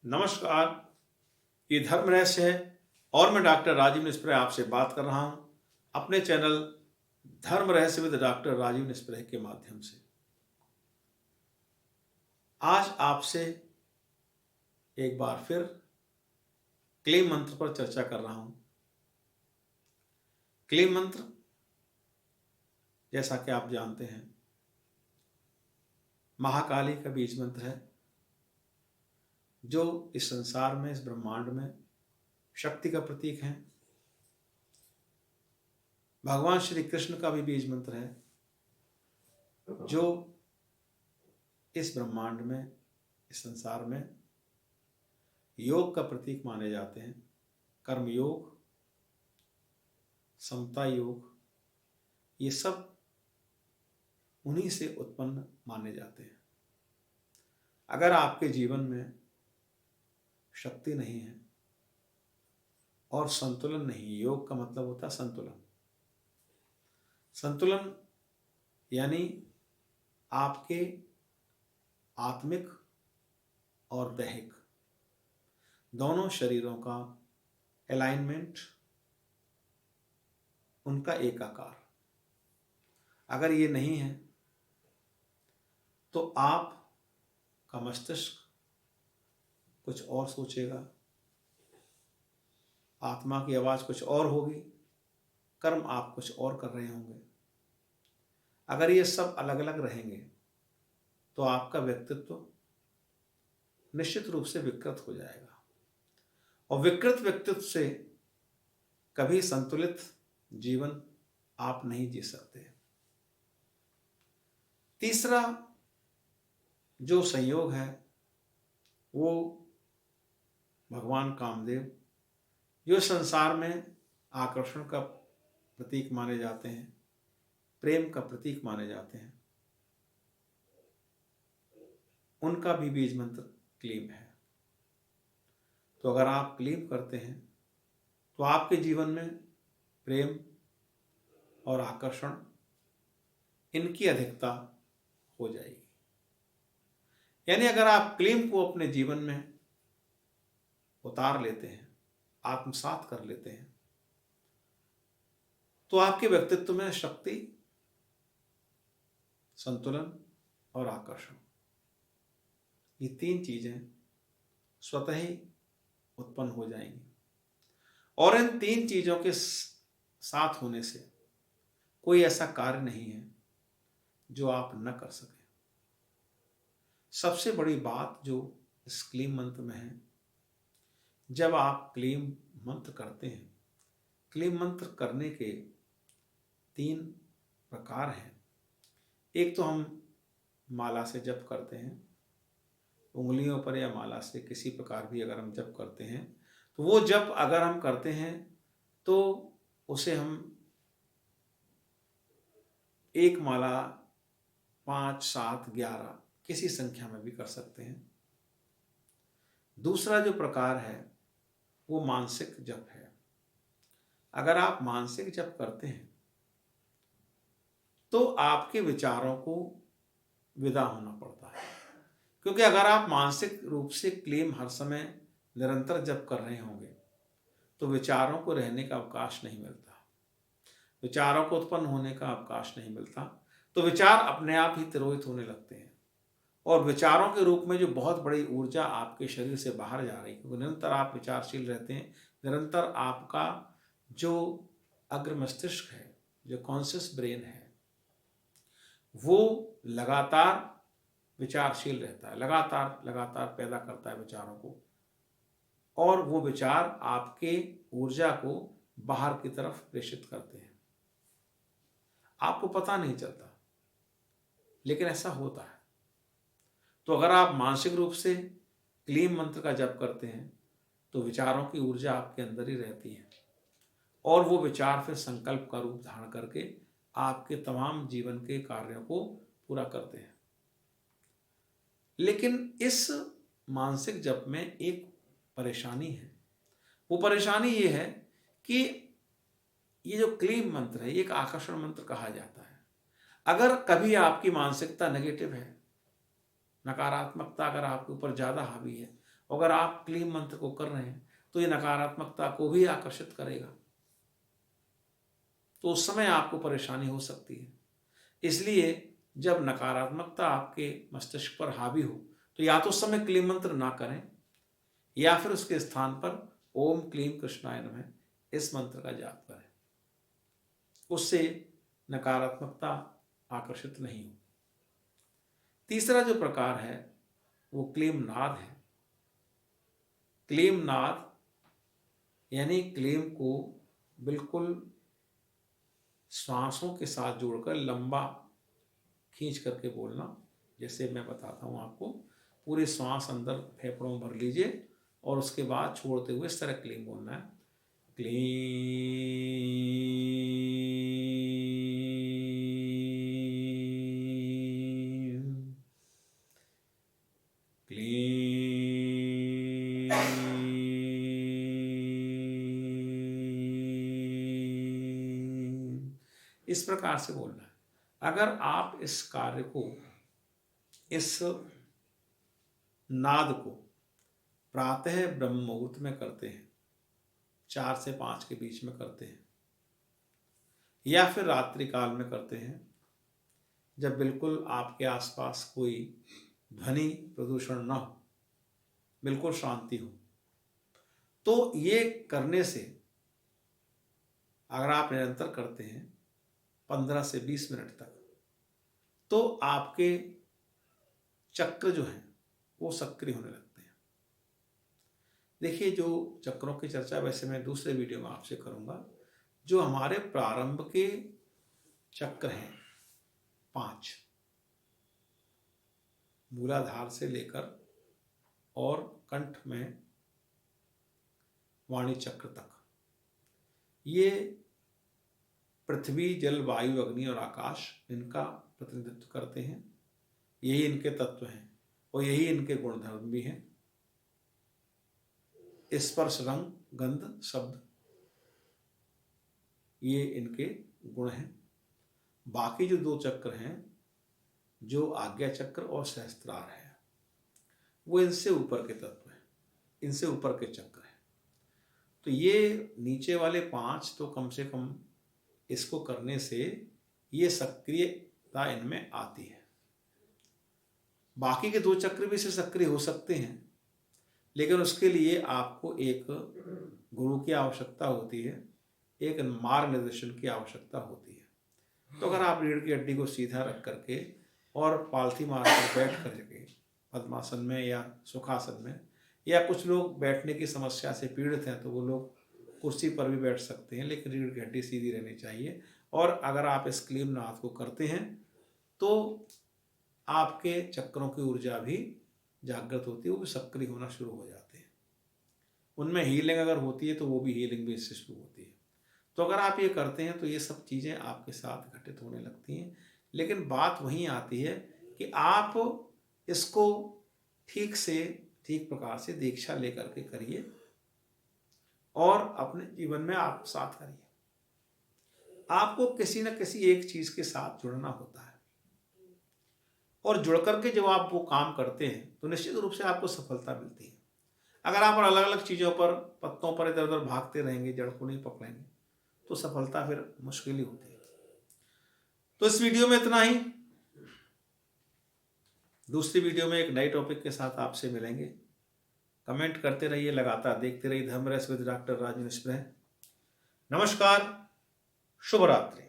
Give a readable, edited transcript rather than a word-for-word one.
नमस्कार, ये धर्म रहस्य है और मैं डॉक्टर राजीव निस्प्रे आपसे बात कर रहा हूँ अपने चैनल धर्म रहस्य विद डॉक्टर राजीव निस्प्रे के माध्यम से। आज आपसे एक बार फिर क्लीम मंत्र पर चर्चा कर रहा हूँ। क्लीम मंत्र, जैसा कि आप जानते हैं, महाकाली का बीज मंत्र है जो इस संसार में, इस ब्रह्मांड में शक्ति का प्रतीक है। भगवान श्री कृष्ण का भी बीज मंत्र है जो इस ब्रह्मांड में, इस संसार में योग का प्रतीक माने जाते हैं। कर्म योग, समता योग, ये सब उन्हीं से उत्पन्न माने जाते हैं। अगर आपके जीवन में शक्ति नहीं है और संतुलन नहीं, योग का मतलब होता है संतुलन। संतुलन यानी आपके आत्मिक और दैहिक दोनों शरीरों का अलाइनमेंट, उनका एकाकार अगर ये नहीं है तो आपका मस्तिष्क कुछ और सोचेगा, आत्मा की आवाज़ कुछ और होगी, कर्म आप कुछ और कर रहे होंगे। अगर ये सब अलग अलग रहेंगे तो आपका व्यक्तित्व निश्चित रूप से विकृत हो जाएगा और विकृत व्यक्तित्व से कभी संतुलित जीवन आप नहीं जी सकते। तीसरा जो संयोग है वो भगवान कामदेव, जो संसार में आकर्षण का प्रतीक माने जाते हैं, प्रेम का प्रतीक माने जाते हैं, उनका भी बीज मंत्र क्लीम है। तो अगर आप क्लीम करते हैं तो आपके जीवन में प्रेम और आकर्षण, इनकी अधिकता हो जाएगी। यानी अगर आप क्लीम को अपने जीवन में उतार लेते हैं, आत्मसात कर लेते हैं, तो आपके व्यक्तित्व में शक्ति, संतुलन और आकर्षण, ये तीन चीजें स्वतः ही उत्पन्न हो जाएंगी। और इन तीन चीजों के साथ होने से कोई ऐसा कार्य नहीं है जो आप न कर सकें। सबसे बड़ी बात जो इस क्लीम मंत्र में है, जब आप क्लीम मंत्र करते हैं, क्लीम मंत्र करने के 3 प्रकार हैं। एक तो हम माला से जप करते हैं, उंगलियों पर या माला से किसी प्रकार भी अगर हम जप करते हैं, तो वो जप अगर हम करते हैं तो उसे हम एक माला 5, 7, 11 किसी संख्या में भी कर सकते हैं। दूसरा जो प्रकार है वो मानसिक जप है। अगर आप मानसिक जप करते हैं तो आपके विचारों को विदा होना पड़ता है, क्योंकि अगर आप मानसिक रूप से क्लीम हर समय निरंतर जप कर रहे होंगे तो विचारों को रहने का अवकाश नहीं मिलता, विचारों को उत्पन्न होने का अवकाश नहीं मिलता। तो विचार अपने आप ही तिरोहित होने लगते हैं और विचारों के रूप में जो बहुत बड़ी ऊर्जा आपके शरीर से बाहर जा रही है, क्योंकि निरंतर आप विचारशील रहते हैं, निरंतर आपका जो अग्र मस्तिष्क है, जो कॉन्शियस ब्रेन है, वो लगातार विचारशील रहता है, लगातार लगातार पैदा करता है विचारों को, और वो विचार आपके ऊर्जा को बाहर की तरफ प्रेषित करते हैं। आपको पता नहीं चलता, लेकिन ऐसा होता है। तो अगर आप मानसिक रूप से क्लीम मंत्र का जप करते हैं तो विचारों की ऊर्जा आपके अंदर ही रहती है और वो विचार फिर संकल्प का रूप धारण करके आपके तमाम जीवन के कार्यों को पूरा करते हैं। लेकिन इस मानसिक जप में एक परेशानी है। वो परेशानी ये है कि ये जो क्लीम मंत्र है, ये एक आकर्षण मंत्र कहा जाता है। अगर कभी आपकी मानसिकता नेगेटिव है, नकारात्मकता अगर आपके ऊपर ज़्यादा हावी है अगर आप क्लीम मंत्र को कर रहे हैं तो ये नकारात्मकता को भी आकर्षित करेगा, तो उस समय आपको परेशानी हो सकती है। इसलिए जब नकारात्मकता आपके मस्तिष्क पर हावी हो तो या तो उस समय क्लीम मंत्र ना करें या फिर उसके स्थान पर ओम क्लीम कृष्णाय नमः इस मंत्र का जाप करें। उससे नकारात्मकता आकर्षित नहीं हो। तीसरा जो प्रकार है वो क्लीम नाद है। क्लीम नाद यानी क्लीम को बिल्कुल श्वासों के साथ जोड़कर लंबा खींच करके बोलना। जैसे मैं बताता हूँ आपको, पूरी श्वास अंदर फेफड़ों में भर लीजिए और उसके बाद छोड़ते हुए इस तरह क्लीम बोलना है। क्लीम क्लीम। इस प्रकार से बोलना है। अगर आप इस कार्य को, इस नाद को प्रातः ब्रह्म मुहूर्त में करते हैं, 4 से 5 के बीच में करते हैं, या फिर रात्रि काल में करते हैं, जब बिल्कुल आपके आसपास कोई ध्वनि प्रदूषण न हो, बिल्कुल शांति हो, तो ये करने से अगर आप निरंतर करते हैं 15 से 20 मिनट तक, तो आपके चक्र जो हैं वो सक्रिय होने लगते हैं। देखिए, जो चक्रों की चर्चा वैसे मैं दूसरे वीडियो में आपसे करूंगा। जो हमारे प्रारंभ के चक्र हैं 5, मूलाधार से लेकर और कंठ में वाणी चक्र तक, ये पृथ्वी, जल, वायु, अग्नि और आकाश इनका प्रतिनिधित्व करते हैं। यही इनके तत्व हैं और यही इनके गुणधर्म भी हैं। स्पर्श, रंग, गंध, शब्द, ये इनके गुण हैं। बाकी जो 2 चक्र हैं, जो आज्ञा चक्र और सहस्त्रार है, वो इनसे ऊपर के तत्व हैं, इनसे ऊपर के चक्र हैं। तो ये नीचे वाले 5 तो कम से कम इसको करने से ये सक्रियता इनमें आती है। बाकी के 2 चक्र भी इससे सक्रिय हो सकते हैं, लेकिन उसके लिए आपको एक गुरु की आवश्यकता होती है, एक मार्ग निर्देशन की आवश्यकता होती है। तो अगर आप रीढ़ की हड्डी को सीधा रख करके और पालथी मार कर बैठ करके पद्मासन में या सुखासन में, या कुछ लोग बैठने की समस्या से पीड़ित हैं तो वो लोग कुर्सी पर भी बैठ सकते हैं, लेकिन रीढ़ की हड्डी सीधी रहनी चाहिए। और अगर आप इस क्लीम नाद को करते हैं तो आपके चक्रों की ऊर्जा भी जागृत होती है, वो भी सक्रिय होना शुरू हो जाते हैं। उनमें हीलिंग अगर होती है तो वो भी हीलिंग भी इससे शुरू होती है। तो अगर आप ये करते हैं तो ये सब चीज़ें आपके साथ घटित होने लगती हैं। लेकिन बात वहीं आती है कि आप इसको ठीक से, ठीक प्रकार से दीक्षा लेकर के करिए और अपने जीवन में आप साथ करिए। आपको किसी न किसी एक चीज़ के साथ जुड़ना होता है, और जुड़ करके जब आप वो काम करते हैं तो निश्चित रूप से आपको सफलता मिलती है। अगर आप अलग अलग चीज़ों पर, पत्तों पर इधर उधर भागते रहेंगे, जड़ को नहीं पकड़ेंगे, तो सफलता फिर मुश्किल ही होती है। तो इस वीडियो में इतना ही। दूसरी वीडियो में एक नए टॉपिक के साथ आपसे मिलेंगे। कमेंट करते रहिए, लगातार देखते रहिए धर्म रस विद डॉक्टर राजू निष्प्रह। नमस्कार, शुभ रात्रि।